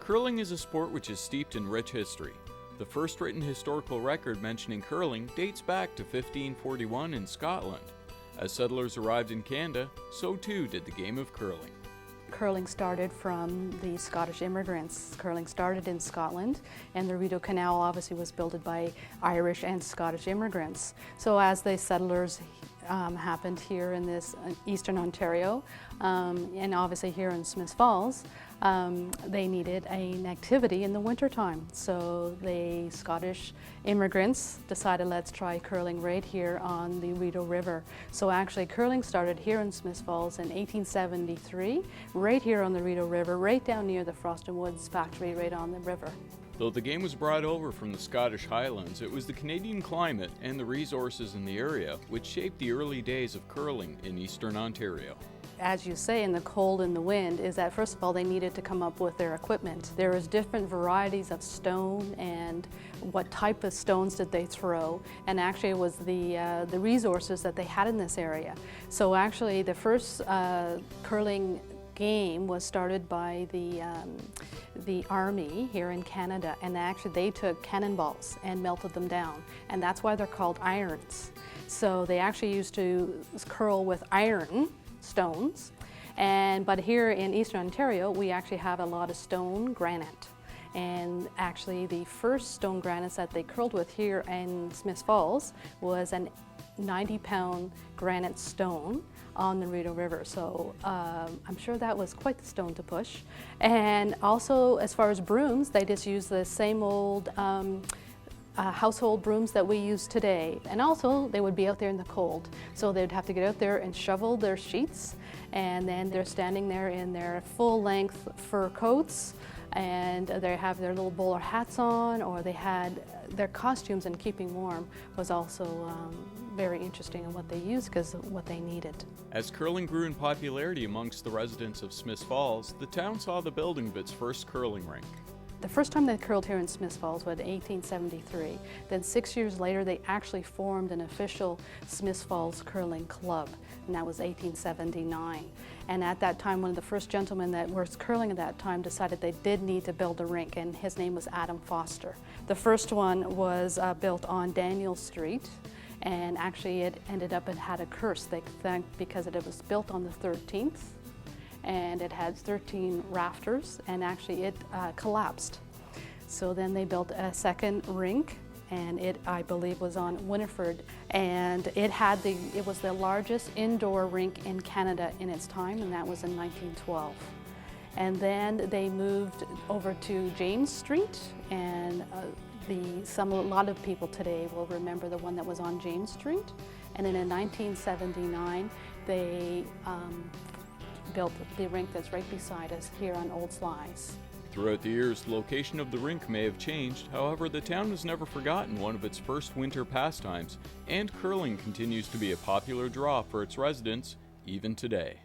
Curling is a sport which is steeped in rich history. The first written historical record mentioning curling dates back to 1541 in Scotland. As settlers arrived in Canada, so too did the game of curling. Curling started from the Scottish immigrants. Curling started in Scotland, and the Rideau Canal obviously was built by Irish and Scottish immigrants. So as the settlers happened here in this eastern Ontario, and obviously here in Smiths Falls, they needed an activity in the wintertime. So the Scottish immigrants decided, let's try curling right here on the Rideau River. So actually curling started here in Smiths Falls in 1873, right here on the Rideau River, right down near the Frost & Woods factory right on the river. Though the game was brought over from the Scottish Highlands, it was the Canadian climate and the resources in the area which shaped the early days of curling in eastern Ontario. As you say, in the cold and the wind, is that first of all they needed to come up with their equipment. There was different varieties of stone and what type of stones did they throw, and actually it was the resources that they had in this area. So actually the first curling game was started by the army here in Canada, and actually they took cannonballs and melted them down, and that's why they're called irons. So they actually used to curl with iron stones, but here in eastern Ontario we actually have a lot of stone granite, and actually the first stone granites that they curled with here in Smiths Falls was an 90-pound granite stone on the Rideau River. So I'm sure that was quite the stone to push. And also as far as brooms, they just use the same old household brooms that we use today. And also they would be out there in the cold. So they'd have to get out there and shovel their sheets, and then they're standing there in their full-length fur coats, and they have their little bowler hats on, or they had their costumes, and keeping warm was also very interesting in what they used because of what they needed. As curling grew in popularity amongst the residents of Smiths Falls, the town saw the building of its first curling rink. The first time they curled here in Smiths Falls was in 1873. Then 6 years later, they actually formed an official Smiths Falls Curling Club, and that was 1879. And at that time, one of the first gentlemen that was curling at that time decided they did need to build a rink, and his name was Adam Foster. The first one was built on Daniel Street, and actually it ended up, it had a curse, they think, because it was built on the 13th. And it had 13 rafters, and actually it collapsed. So then they built a second rink, and it, I believe, was on Winifred, and it was the largest indoor rink in Canada in its time, and that was in 1912. And then they moved over to James Street, and a lot of people today will remember the one that was on James Street. And then in 1979, they built the rink that's right beside us here on Old Slice. Throughout the years, the location of the rink may have changed, however the town has never forgotten one of its first winter pastimes, and curling continues to be a popular draw for its residents even today.